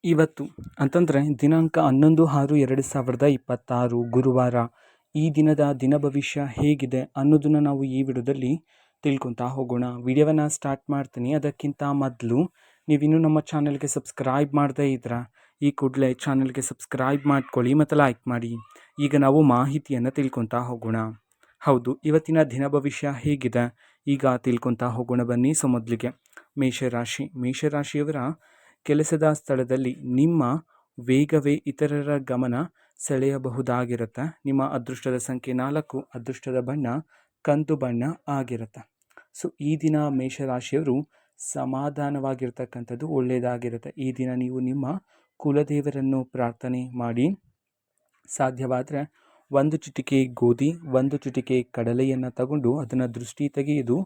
ಇವತ್ತು ಅಂತಂದರೆ ದಿನಾಂಕ 11/6/2026 ಗುರುವಾರ. ಈ ದಿನದ ದಿನ ಭವಿಷ್ಯ ಹೇಗಿದೆ ಅನ್ನೋದನ್ನು ನಾವು ಈ ವಿಡಿಯೋದಲ್ಲಿ ತಿಳ್ಕೊತಾ ಹೋಗೋಣ. ವಿಡಿಯೋವನ್ನು ಸ್ಟಾರ್ಟ್ ಮಾಡ್ತೀನಿ. ಅದಕ್ಕಿಂತ ಮೊದಲು ನೀವಿನ್ನೂ ನಮ್ಮ ಚಾನಲ್ಗೆ ಸಬ್ಸ್ಕ್ರೈಬ್ ಮಾಡದೇ ಇದ್ರೆ ಈ ಕೂಡಲೇ ಚಾನಲ್ಗೆ ಸಬ್ಸ್ಕ್ರೈಬ್ ಮಾಡ್ಕೊಳ್ಳಿ ಮತ್ತು ಲೈಕ್ ಮಾಡಿ. ಈಗ ನಾವು ಮಾಹಿತಿಯನ್ನು ತಿಳ್ಕೊತಾ ಹೋಗೋಣ. ಹೌದು, ಇವತ್ತಿನ ದಿನ ಭವಿಷ್ಯ ಹೇಗಿದೆ ಈಗ ತಿಳ್ಕೊತಾ ಹೋಗೋಣ ಬನ್ನಿ. ಸೊ ಮೊದಲಿಗೆ ಮೇಷರಾಶಿಯವರ ಕೆಲಸದ ಸ್ಥಳದಲ್ಲಿ ನಿಮ್ಮ ವೇಗವೇ ಇತರರ ಗಮನ ಸೆಳೆಯಬಹುದಾಗಿರುತ್ತೆ. ನಿಮ್ಮ ಅದೃಷ್ಟದ ಸಂಖ್ಯೆ 4, ಅದೃಷ್ಟದ ಬಣ್ಣ ಕಂದು ಬಣ್ಣ ಆಗಿರುತ್ತೆ. ಸೊ ಈ ದಿನ ಮೇಷರಾಶಿಯವರು ಸಮಾಧಾನವಾಗಿರ್ತಕ್ಕಂಥದ್ದು ಒಳ್ಳೆಯದಾಗಿರುತ್ತೆ. ಈ ದಿನ ನೀವು ನಿಮ್ಮ ಕುಲದೇವರನ್ನು ಪ್ರಾರ್ಥನೆ ಮಾಡಿ. ಸಾಧ್ಯವಾದರೆ 1 ಚಿಟಿಕೆ ಗೋಧಿ, 1 ಚಿಟಿಕೆ ಕಡಲೆಯನ್ನು ತಗೊಂಡು ಅದನ್ನು ದೃಷ್ಟಿ ತೆಗೆದು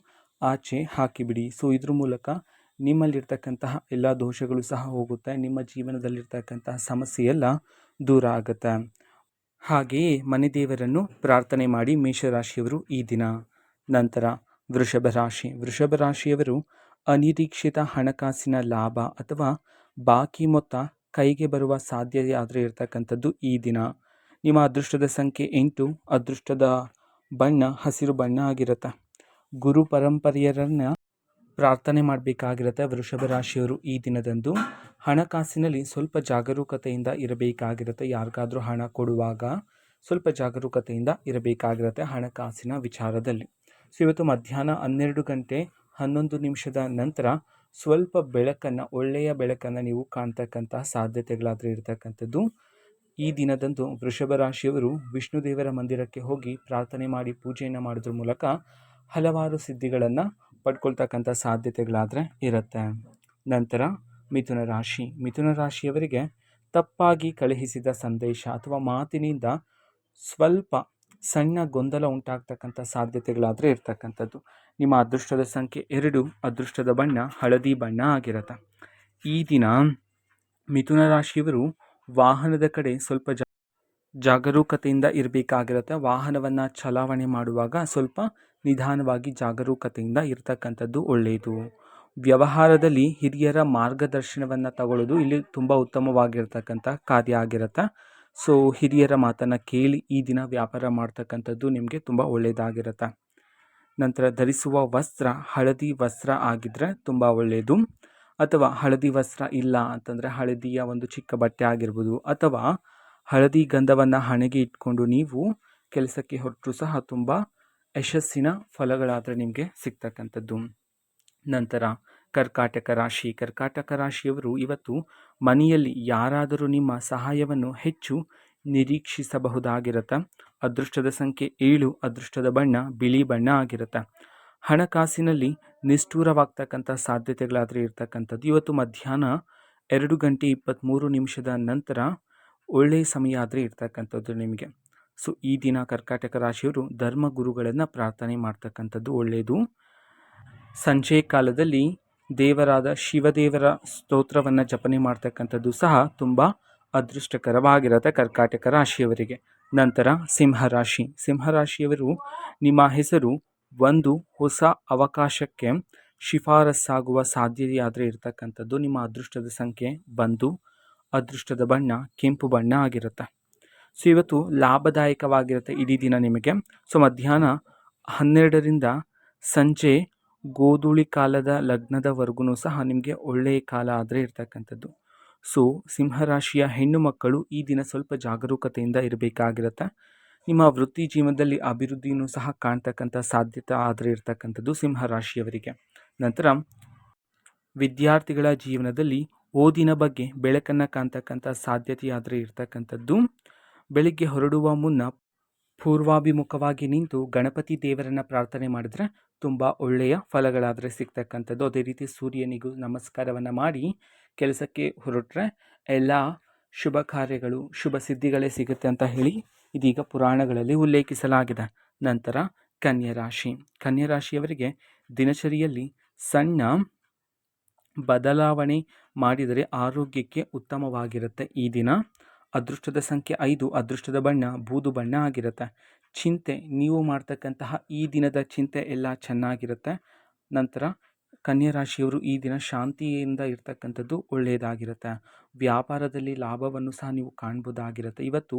ಆಚೆ ಹಾಕಿಬಿಡಿ. ಸೊ ಇದ್ರ ಮೂಲಕ ನಿಮ್ಮಲ್ಲಿರ್ತಕ್ಕಂತಹ ಎಲ್ಲ ದೋಷಗಳು ಸಹ ಹೋಗುತ್ತೆ. ನಿಮ್ಮ ಜೀವನದಲ್ಲಿರ್ತಕ್ಕಂತಹ ಸಮಸ್ಯೆ ಎಲ್ಲ ದೂರ ಆಗುತ್ತೆ. ಹಾಗೆಯೇ ಮನೆ ದೇವರನ್ನು ಪ್ರಾರ್ಥನೆ ಮಾಡಿ ಮೇಷರಾಶಿಯವರು ಈ ದಿನ. ನಂತರ ವೃಷಭ ರಾಶಿಯವರು ಅನಿರೀಕ್ಷಿತ ಹಣಕಾಸಿನ ಲಾಭ ಅಥವಾ ಬಾಕಿ ಮೊತ್ತ ಕೈಗೆ ಬರುವ ಸಾಧ್ಯತೆ ಆದರೆ ಇರತಕ್ಕಂಥದ್ದು ಈ ದಿನ. ನಿಮ್ಮ ಅದೃಷ್ಟದ ಸಂಖ್ಯೆ 8, ಅದೃಷ್ಟದ ಬಣ್ಣ ಹಸಿರು ಬಣ್ಣ ಆಗಿರುತ್ತೆ. ಗುರು ಪರಂಪರೆಯರನ್ನು ಪ್ರಾರ್ಥನೆ ಮಾಡಬೇಕಾಗಿರುತ್ತೆ ವೃಷಭ ರಾಶಿಯವರು ಈ ದಿನದಂದು. ಹಣಕಾಸಿನಲ್ಲಿ ಸ್ವಲ್ಪ ಜಾಗರೂಕತೆಯಿಂದ ಇರಬೇಕಾಗಿರುತ್ತೆ. ಯಾರಿಗಾದರೂ ಹಣ ಕೊಡುವಾಗ ಸ್ವಲ್ಪ ಜಾಗರೂಕತೆಯಿಂದ ಇರಬೇಕಾಗಿರುತ್ತೆ ಹಣಕಾಸಿನ ವಿಚಾರದಲ್ಲಿ. ಸೊ ಇವತ್ತು ಮಧ್ಯಾಹ್ನ 12:11 ನಂತರ ಸ್ವಲ್ಪ ಒಳ್ಳೆಯ ಬೆಳಕನ್ನು ನೀವು ಕಾಣ್ತಕ್ಕಂತಹ ಸಾಧ್ಯತೆಗಳಾದರೆ ಇರತಕ್ಕಂಥದ್ದು. ಈ ದಿನದಂದು ವೃಷಭ ರಾಶಿಯವರು ವಿಷ್ಣು ದೇವರ ಮಂದಿರಕ್ಕೆ ಹೋಗಿ ಪ್ರಾರ್ಥನೆ ಮಾಡಿ ಪೂಜೆಯನ್ನು ಮಾಡೋದ್ರ ಮೂಲಕ ಹಲವಾರು ಸಿದ್ಧಿಗಳನ್ನು ಪಡ್ಕೊಳ್ತಕ್ಕಂಥ ಸಾಧ್ಯತೆಗಳಾದರೆ ಇರುತ್ತೆ. ನಂತರ ಮಿಥುನ ರಾಶಿಯವರಿಗೆ ತಪ್ಪಾಗಿ ಕಳುಹಿಸಿದ ಸಂದೇಶ ಅಥವಾ ಮಾತಿನಿಂದ ಸ್ವಲ್ಪ ಸಣ್ಣ ಗೊಂದಲ ಉಂಟಾಗ್ತಕ್ಕಂಥ ಸಾಧ್ಯತೆಗಳಾದರೆ ಇರ್ತಕ್ಕಂಥದ್ದು. ನಿಮ್ಮ ಅದೃಷ್ಟದ ಸಂಖ್ಯೆ 2, ಅದೃಷ್ಟದ ಬಣ್ಣ ಹಳದಿ ಬಣ್ಣ ಆಗಿರುತ್ತೆ. ಈ ದಿನ ಮಿಥುನ ರಾಶಿಯವರು ವಾಹನದ ಕಡೆ ಸ್ವಲ್ಪ ಜಾಗರೂಕತೆಯಿಂದ ಇರಬೇಕಾಗಿರುತ್ತೆ. ವಾಹನವನ್ನು ಚಲಾವಣೆ ಮಾಡುವಾಗ ಸ್ವಲ್ಪ ನಿಧಾನವಾಗಿ ಜಾಗರೂಕತೆಯಿಂದ ಇರತಕ್ಕಂಥದ್ದು ಒಳ್ಳೆಯದು. ವ್ಯವಹಾರದಲ್ಲಿ ಹಿರಿಯರ ಮಾರ್ಗದರ್ಶನವನ್ನು ತಗೊಳ್ಳೋದು ಇಲ್ಲಿ ತುಂಬ ಉತ್ತಮವಾಗಿರ್ತಕ್ಕಂಥ ಕಾರ್ಯ ಆಗಿರುತ್ತೆ. ಸೊ ಹಿರಿಯರ ಮಾತನ್ನು ಕೇಳಿ ಈ ದಿನ ವ್ಯಾಪಾರ ಮಾಡ್ತಕ್ಕಂಥದ್ದು ನಿಮಗೆ ತುಂಬ ಒಳ್ಳೆಯದಾಗಿರುತ್ತೆ. ನಂತರ ಧರಿಸುವ ವಸ್ತ್ರ ಹಳದಿ ವಸ್ತ್ರ ಆಗಿದ್ದರೆ ತುಂಬ ಒಳ್ಳೆಯದು. ಅಥವಾ ಹಳದಿ ವಸ್ತ್ರ ಇಲ್ಲ ಅಂತಂದರೆ ಹಳದಿಯ ಒಂದು ಚಿಕ್ಕ ಬಟ್ಟೆ ಆಗಿರ್ಬೋದು, ಅಥವಾ ಹಳದಿ ಗಂಧವನ್ನು ಹಣೆಗೆ ಇಟ್ಕೊಂಡು ನೀವು ಕೆಲಸಕ್ಕೆ ಹೊರಟರೂ ಸಹ ತುಂಬ ಯಶಸ್ಸಿನ ಫಲಗಳಾದರೆ ನಿಮಗೆ ಸಿಗ್ತಕ್ಕಂಥದ್ದು. ನಂತರ ಕರ್ಕಾಟಕ ರಾಶಿಯವರು ಇವತ್ತು ಮನೆಯಲ್ಲಿ ಯಾರಾದರೂ ನಿಮ್ಮ ಸಹಾಯವನ್ನು ಹೆಚ್ಚು ನಿರೀಕ್ಷಿಸಬಹುದಾಗಿರುತ್ತೆ. ಅದೃಷ್ಟದ ಸಂಖ್ಯೆ 7, ಅದೃಷ್ಟದ ಬಣ್ಣ ಬಿಳಿ ಬಣ್ಣ ಆಗಿರುತ್ತೆ. ಹಣಕಾಸಿನಲ್ಲಿ ನಿಷ್ಠೂರವಾಗ್ತಕ್ಕಂಥ ಸಾಧ್ಯತೆಗಳಾದರೆ ಇರ್ತಕ್ಕಂಥದ್ದು. ಇವತ್ತು ಮಧ್ಯಾಹ್ನ 2:23 ನಂತರ ಒಳ್ಳೆಯ ಸಮಯ ಆದರೆ ಇರ್ತಕ್ಕಂಥದ್ದು ನಿಮಗೆ. ಸೊ ಈ ದಿನ ಕರ್ಕಾಟಕ ರಾಶಿಯವರು ಧರ್ಮಗುರುಗಳನ್ನು ಪ್ರಾರ್ಥನೆ ಮಾಡ್ತಕ್ಕಂಥದ್ದು ಒಳ್ಳೆಯದು. ಸಂಜೆ ಕಾಲದಲ್ಲಿ ದೇವರಾದ ಶಿವದೇವರ ಸ್ತೋತ್ರವನ್ನು ಜಪನೆ ಮಾಡ್ತಕ್ಕಂಥದ್ದು ಸಹ ತುಂಬ ಅದೃಷ್ಟಕರವಾಗಿರುತ್ತೆ ಕರ್ಕಾಟಕ ರಾಶಿಯವರಿಗೆ. ನಂತರ ಸಿಂಹರಾಶಿಯವರು ನಿಮ್ಮ ಹೆಸರು ಒಂದು ಹೊಸ ಅವಕಾಶಕ್ಕೆ ಶಿಫಾರಸ್ಸಾಗುವ ಸಾಧ್ಯತೆಯಾದರೆ ಇರತಕ್ಕಂಥದ್ದು. ನಿಮ್ಮ ಅದೃಷ್ಟದ ಸಂಖ್ಯೆ 1, ಅದೃಷ್ಟದ ಬಣ್ಣ ಕೆಂಪು ಬಣ್ಣ ಆಗಿರುತ್ತೆ. ಸೊ ಇವತ್ತು ಲಾಭದಾಯಕವಾಗಿರುತ್ತೆ ಇಡೀ ದಿನ ನಿಮಗೆ. ಸೊ ಮಧ್ಯಾಹ್ನ 12ರಿಂದ ಸಂಜೆ ಗೋಧೂಳಿ ಕಾಲದ ಲಗ್ನದವರೆಗೂ ಸಹ ನಿಮಗೆ ಒಳ್ಳೆಯ ಕಾಲ ಆದರೆ ಇರ್ತಕ್ಕಂಥದ್ದು. ಸೊ ಸಿಂಹರಾಶಿಯ ಹೆಣ್ಣು ಮಕ್ಕಳು ಈ ದಿನ ಸ್ವಲ್ಪ ಜಾಗರೂಕತೆಯಿಂದ ಇರಬೇಕಾಗಿರುತ್ತೆ. ನಿಮ್ಮ ವೃತ್ತಿ ಜೀವನದಲ್ಲಿ ಅಭಿವೃದ್ಧಿಯೂ ಸಹ ಕಾಣ್ತಕ್ಕಂಥ ಸಾಧ್ಯತೆ ಆದರೆ ಇರ್ತಕ್ಕಂಥದ್ದು ಸಿಂಹರಾಶಿಯವರಿಗೆ. ನಂತರ ವಿದ್ಯಾರ್ಥಿಗಳ ಜೀವನದಲ್ಲಿ ಓದಿನ ಬಗ್ಗೆ ಬೆಳಕನ್ನು ಕಾಣ್ತಕ್ಕಂಥ ಸಾಧ್ಯತೆಯಾದರೆ ಇರ್ತಕ್ಕಂಥದ್ದು. ಬೆಳಿಗ್ಗೆ ಹೊರಡುವ ಮುನ್ನ ಪೂರ್ವಾಭಿಮುಖವಾಗಿ ನಿಂತು ಗಣಪತಿ ದೇವರನ್ನು ಪ್ರಾರ್ಥನೆ ಮಾಡಿದರೆ ತುಂಬ ಒಳ್ಳೆಯ ಫಲಗಳಾದರೆ ಸಿಗ್ತಕ್ಕಂಥದ್ದು. ಅದೇ ರೀತಿ ಸೂರ್ಯನಿಗೂ ನಮಸ್ಕಾರವನ್ನು ಮಾಡಿ ಕೆಲಸಕ್ಕೆ ಹೊರಟ್ರೆ ಎಲ್ಲ ಶುಭ ಕಾರ್ಯಗಳು ಶುಭ ಸಿದ್ಧಿಗಳೇ ಸಿಗುತ್ತೆ ಅಂತ ಹೇಳಿ ಇದೀಗ ಪುರಾಣಗಳಲ್ಲಿ ಉಲ್ಲೇಖಿಸಲಾಗಿದೆ. ನಂತರ ಕನ್ಯರಾಶಿಯವರಿಗೆ ದಿನಚರಿಯಲ್ಲಿ ಸಣ್ಣ ಬದಲಾವಣೆ ಮಾಡಿದರೆ ಆರೋಗ್ಯಕ್ಕೆ ಉತ್ತಮವಾಗಿರುತ್ತೆ ಈ ದಿನ. ಅದೃಷ್ಟದ ಸಂಖ್ಯೆ 5, ಅದೃಷ್ಟದ ಬಣ್ಣ ಬೂದು ಬಣ್ಣ ಆಗಿರುತ್ತೆ. ನೀವು ಮಾಡ್ತಕ್ಕಂತಹ ಈ ದಿನದ ಚಿಂತೆ ಎಲ್ಲ ಚೆನ್ನಾಗಿರುತ್ತೆ. ನಂತರ ಕನ್ಯಾ ರಾಶಿಯವರು ಈ ದಿನ ಶಾಂತಿಯಿಂದ ಇರ್ತಕ್ಕಂಥದ್ದು ಒಳ್ಳೆಯದಾಗಿರುತ್ತೆ. ವ್ಯಾಪಾರದಲ್ಲಿ ಲಾಭವನ್ನು ಸಹ ನೀವು ಕಾಣ್ಬೋದಾಗಿರುತ್ತೆ. ಇವತ್ತು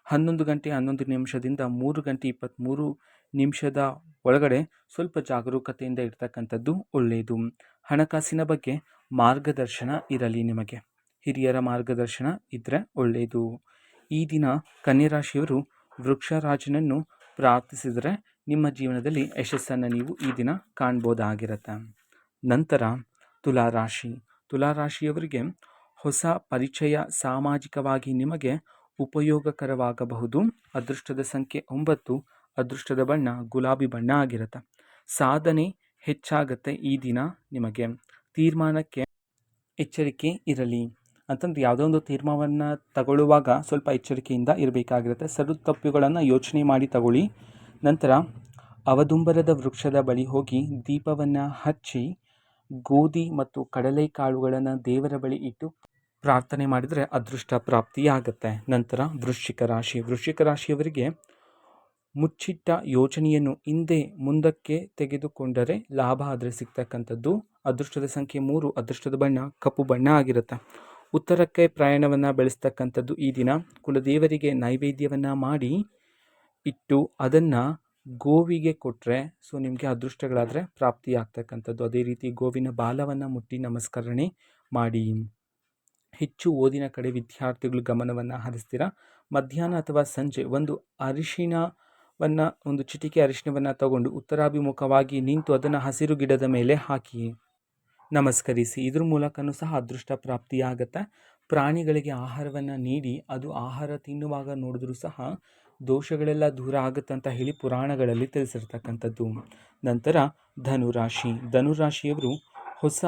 11 ಗಂಟೆ 11 ನಿಮಿಷದಿಂದ 3 ಗಂಟೆ 23 ನಿಮಿಷದ ಒಳಗಡೆ ಸ್ವಲ್ಪ ಜಾಗರೂಕತೆಯಿಂದ ಇರ್ತಕ್ಕಂಥದ್ದು ಒಳ್ಳೆಯದು. ಹಣಕಾಸಿನ ಬಗ್ಗೆ ಮಾರ್ಗದರ್ಶನ ಇರಲಿ ನಿಮಗೆ. ಹಿರಿಯರ ಮಾರ್ಗದರ್ಶನ ಇದ್ದರೆ ಒಳ್ಳೆಯದು. ಈ ದಿನ ಕನ್ಯಾ ರಾಶಿಯವರು ವೃಕ್ಷರಾಜನನ್ನು ಪ್ರಾರ್ಥಿಸಿದರೆ ನಿಮ್ಮ ಜೀವನದಲ್ಲಿ ಯಶಸ್ಸನ್ನು ನೀವು ಈ ದಿನ ಕಾಣ್ಬೋದಾಗಿರುತ್ತೆ. ನಂತರ ತುಲಾರಾಶಿಯವರಿಗೆ ಹೊಸ ಪರಿಚಯ ಸಾಮಾಜಿಕವಾಗಿ ನಿಮಗೆ ಉಪಯೋಗಕರವಾಗಬಹುದು. ಅದೃಷ್ಟದ ಸಂಖ್ಯೆ 9, ಅದೃಷ್ಟದ ಬಣ್ಣ ಗುಲಾಬಿ ಬಣ್ಣ ಆಗಿರುತ್ತೆ. ಸಾಧನೆ ಹೆಚ್ಚಾಗುತ್ತೆ ಈ ದಿನ ನಿಮಗೆ. ತೀರ್ಮಾನಕ್ಕೆ ಎಚ್ಚರಿಕೆ ಇರಲಿ ಅಂತಂದ್ರೆ ಯಾವುದೋ ಒಂದು ತೀರ್ಮಾನವನ್ನು ತಗೊಳ್ಳುವಾಗ ಸ್ವಲ್ಪ ಎಚ್ಚರಿಕೆಯಿಂದ ಇರಬೇಕಾಗಿರುತ್ತೆ. ಸರಿ ತಪ್ಪುಗಳನ್ನು ಯೋಚನೆ ಮಾಡಿ ತಗೊಳ್ಳಿ. ನಂತರ ಅವದುಂಬರದ ವೃಕ್ಷದ ಬಳಿ ಹೋಗಿ ದೀಪವನ್ನು ಹಚ್ಚಿ ಗೋಧಿ ಮತ್ತು ಕಡಲೆಕಾಳುಗಳನ್ನು ದೇವರ ಬಳಿ ಇಟ್ಟು ಪ್ರಾರ್ಥನೆ ಮಾಡಿದರೆ ಅದೃಷ್ಟ ಪ್ರಾಪ್ತಿಯಾಗುತ್ತೆ. ನಂತರ ವೃಶ್ಚಿಕ ರಾಶಿಯವರಿಗೆ ಮುಚ್ಚಿಟ್ಟ ಯೋಜನೆಯನ್ನು ಹಿಂದೆ ಮುಂದಕ್ಕೆ ತೆಗೆದುಕೊಂಡರೆ ಲಾಭ ಆದರೆ ಸಿಗ್ತಕ್ಕಂಥದ್ದು. ಅದೃಷ್ಟದ ಸಂಖ್ಯೆ 3, ಅದೃಷ್ಟದ ಬಣ್ಣ ಕಪ್ಪು ಬಣ್ಣ ಆಗಿರುತ್ತೆ. ಉತ್ತರಕ್ಕೆ ಪ್ರಯಾಣವನ್ನು ಬೆಳೆಸ್ತಕ್ಕಂಥದ್ದು ಈ ದಿನ. ಕುಲದೇವರಿಗೆ ನೈವೇದ್ಯವನ್ನು ಮಾಡಿ ಇಟ್ಟು ಅದನ್ನು ಗೋವಿಗೆ ಕೊಟ್ಟರೆ ನಿಮಗೆ ಅದೃಷ್ಟಗಳಾದರೆ ಪ್ರಾಪ್ತಿಯಾಗ್ತಕ್ಕಂಥದ್ದು. ಅದೇ ರೀತಿ ಗೋವಿನ ಬಾಲವನ್ನು ಮುಟ್ಟಿ ನಮಸ್ಕರಣೆ ಮಾಡಿ. ಹೆಚ್ಚು ಓದಿನ ಕಡೆ ವಿದ್ಯಾರ್ಥಿಗಳು ಗಮನವನ್ನು ಹರಿಸ್ತೀರಾ. ಮಧ್ಯಾಹ್ನ ಅಥವಾ ಸಂಜೆ ಒಂದು ಚಿಟಿಕೆ ಅರಿಶಿಣವನ್ನು ತಗೊಂಡು ಉತ್ತರಾಭಿಮುಖವಾಗಿ ನಿಂತು ಅದನ್ನು ಹಸಿರು ಗಿಡದ ಮೇಲೆ ಹಾಕಿ ನಮಸ್ಕರಿಸಿ. ಇದ್ರ ಮೂಲಕನೂ ಸಹ ಅದೃಷ್ಟ ಪ್ರಾಪ್ತಿಯಾಗುತ್ತೆ. ಪ್ರಾಣಿಗಳಿಗೆ ಆಹಾರವನ್ನು ನೀಡಿ ಅದು ಆಹಾರ ತಿನ್ನುವಾಗ ನೋಡಿದ್ರೂ ಸಹ ದೋಷಗಳೆಲ್ಲ ದೂರ ಆಗುತ್ತೆ ಅಂತ ಹೇಳಿ ಪುರಾಣಗಳಲ್ಲಿ ತಿಳಿಸಿರ್ತಕ್ಕಂಥದ್ದು. ನಂತರ ಧನುರಾಶಿಯವರು ಹೊಸ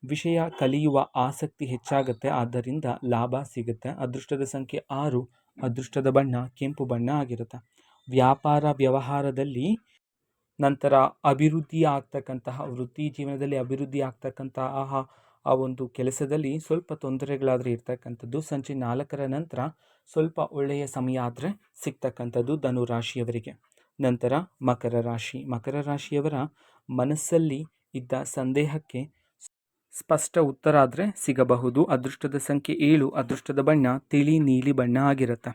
ವಿಷಯ ಕಲಿಯುವ ಆಸಕ್ತಿ ಹೆಚ್ಚಾಗುತ್ತೆ, ಆದ್ದರಿಂದ ಲಾಭ ಸಿಗುತ್ತೆ. ಅದೃಷ್ಟದ ಸಂಖ್ಯೆ 6, ಅದೃಷ್ಟದ ಬಣ್ಣ ಕೆಂಪು ಬಣ್ಣ ಆಗಿರುತ್ತೆ. ವ್ಯಾಪಾರ ವ್ಯವಹಾರದಲ್ಲಿ ನಂತರ ಅಭಿವೃದ್ಧಿ ಆಗ್ತಕ್ಕಂತಹ ವೃತ್ತಿ ಜೀವನದಲ್ಲಿ ಅಭಿವೃದ್ಧಿ ಆಗ್ತಕ್ಕಂತಹ ಆ ಒಂದು ಕೆಲಸದಲ್ಲಿ ಸ್ವಲ್ಪ ತೊಂದರೆಗಳಾದರೆ ಇರ್ತಕ್ಕಂಥದ್ದು. ಸಂಜೆ 4ರ ನಂತರ ಸ್ವಲ್ಪ ಒಳ್ಳೆಯ ಸಮಯ ಆದರೆ ಸಿಗ್ತಕ್ಕಂಥದ್ದು ಧನುರಾಶಿಯವರಿಗೆ. ನಂತರ ಮಕರ ರಾಶಿಯವರ ಮನಸ್ಸಲ್ಲಿ ಇದ್ದ ಸಂದೇಹಕ್ಕೆ ಸ್ಪಷ್ಟ ಉತ್ತರ ಆದರೆ ಸಿಗಬಹುದು. ಅದೃಷ್ಟದ ಸಂಖ್ಯೆ 7, ಅದೃಷ್ಟದ ಬಣ್ಣ ತಿಳಿ ನೀಲಿ ಬಣ್ಣ ಆಗಿರುತ್ತೆ.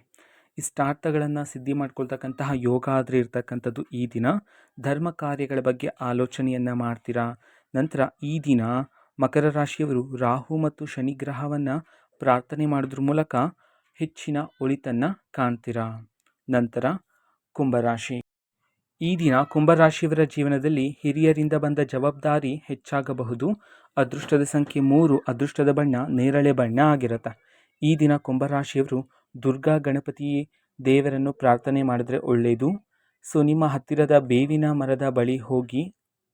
ಇಷ್ಟಾರ್ಥಗಳನ್ನು ಸಿದ್ಧಿ ಮಾಡ್ಕೊಳ್ತಕ್ಕಂತಹ ಯೋಗ ಆದರೆ ಇರ್ತಕ್ಕಂಥದ್ದು ಈ ದಿನ. ಧರ್ಮ ಕಾರ್ಯಗಳ ಬಗ್ಗೆ ಆಲೋಚನೆಯನ್ನು ಮಾಡ್ತೀರಾ. ನಂತರ ಈ ದಿನ ಮಕರ ರಾಶಿಯವರು ರಾಹು ಮತ್ತು ಶನಿ ಗ್ರಹವನ್ನು ಪ್ರಾರ್ಥನೆ ಮಾಡೋದ್ರ ಮೂಲಕ ಹೆಚ್ಚಿನ ಒಳಿತನ್ನು ಕಾಣ್ತೀರಾ. ನಂತರ ಕುಂಭರಾಶಿ. ಈ ದಿನ ಕುಂಭರಾಶಿಯವರ ಜೀವನದಲ್ಲಿ ಹಿರಿಯರಿಂದ ಬಂದ ಜವಾಬ್ದಾರಿ ಹೆಚ್ಚಾಗಬಹುದು. ಅದೃಷ್ಟದ ಸಂಖ್ಯೆ 3, ಅದೃಷ್ಟದ ಬಣ್ಣ ನೇರಳೆ ಬಣ್ಣ ಆಗಿರುತ್ತೆ. ಈ ದಿನ ಕುಂಭರಾಶಿಯವರು ದುರ್ಗಾ ಗಣಪತಿ ದೇವರನ್ನು ಪ್ರಾರ್ಥನೆ ಮಾಡಿದ್ರೆ ಒಳ್ಳೆಯದು. ನಿಮ್ಮ ಹತ್ತಿರದ ಬೇವಿನ ಮರದ ಬಳಿ ಹೋಗಿ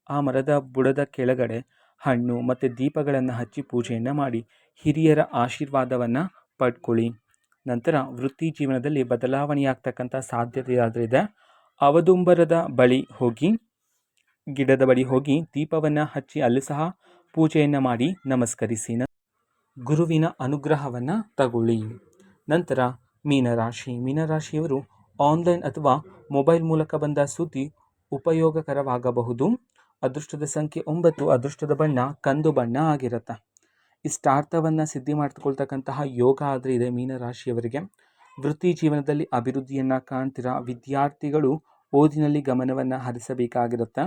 ಆ ಮರದ ಬುಡದ ಕೆಳಗಡೆ ಹಣ್ಣು ಮತ್ತು ದೀಪಗಳನ್ನು ಹಚ್ಚಿ ಪೂಜೆಯನ್ನು ಮಾಡಿ ಹಿರಿಯರ ಆಶೀರ್ವಾದವನ್ನು ಪಡ್ಕೊಳ್ಳಿ. ನಂತರ ವೃತ್ತಿ ಜೀವನದಲ್ಲಿ ಬದಲಾವಣೆಯಾಗ್ತಕ್ಕಂಥ ಸಾಧ್ಯತೆ ಇದೆ. ಅವದುಂಬರದ ಗಿಡದ ಬಳಿ ಹೋಗಿ ದೀಪವನ್ನು ಹಚ್ಚಿ ಅಲ್ಲೂ ಸಹ ಪೂಜೆಯನ್ನು ಮಾಡಿ ನಮಸ್ಕರಿಸಿ ಗುರುವಿನ ಅನುಗ್ರಹವನ್ನು ತಗೊಳ್ಳಿ. ನಂತರ ಮೀನರಾಶಿಯವರು ಆನ್ಲೈನ್ ಅಥವಾ ಮೊಬೈಲ್ ಮೂಲಕ ಬಂದ ಸುದ್ದಿ ಉಪಯೋಗಕರವಾಗಬಹುದು. ಅದೃಷ್ಟದ ಸಂಖ್ಯೆ 9, ಅದೃಷ್ಟದ ಬಣ್ಣ ಕಂದು ಬಣ್ಣ ಆಗಿರುತ್ತೆ. ಇಷ್ಟಾರ್ಥವನ್ನು ಸಿದ್ಧಿ ಮಾಡಿಕೊಳ್ತಕ್ಕಂತಹ ಯೋಗ ಆದರೆ ಇದೆ ಮೀನರಾಶಿಯವರಿಗೆ. ವೃತ್ತಿ ಜೀವನದಲ್ಲಿ ಅಭಿವೃದ್ಧಿಯನ್ನು ಕಾಣ್ತೀರಾ. ವಿದ್ಯಾರ್ಥಿಗಳು ಓದಿನಲ್ಲಿ ಗಮನವನ್ನು ಹರಿಸಬೇಕಾಗಿರುತ್ತೆ.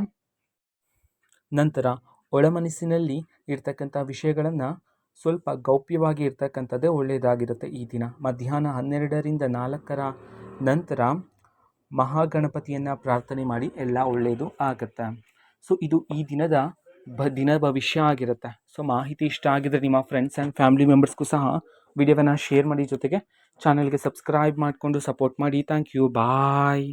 ನಂತರ ಒಳಮನಸ್ಸಿನಲ್ಲಿ ಇರ್ತಕ್ಕಂಥ ವಿಷಯಗಳನ್ನು ಸ್ವಲ್ಪ ಗೌಪ್ಯವಾಗಿ ಇರ್ತಕ್ಕಂಥದ್ದೇ ಒಳ್ಳೆಯದಾಗಿರುತ್ತೆ ಈ ದಿನ. ಮಧ್ಯಾಹ್ನ 12ರಿಂದ 4ರ ನಂತರ ಮಹಾಗಣಪತಿಯನ್ನು ಪ್ರಾರ್ಥನೆ ಮಾಡಿ ಎಲ್ಲ ಒಳ್ಳೆಯದು ಆಗುತ್ತೆ. ಇದು ಈ ದಿನ ಭವಿಷ್ಯ ಆಗಿರುತ್ತೆ. ಮಾಹಿತಿ ಇಷ್ಟ ಆಗಿದ್ರೆ ನಿಮ್ಮ ಫ್ರೆಂಡ್ಸ್ ಆ್ಯಂಡ್ ಫ್ಯಾಮಿಲಿ ಮೆಂಬರ್ಸ್ಗೂ ಸಹ ವಿಡಿಯೋವನ್ನು ಶೇರ್ ಮಾಡಿ, ಜೊತೆಗೆ ಚಾನಲ್ಗೆ ಸಬ್ಸ್ಕ್ರೈಬ್ ಮಾಡಿಕೊಂಡು ಸಪೋರ್ಟ್ ಮಾಡಿ. Thank you, bye.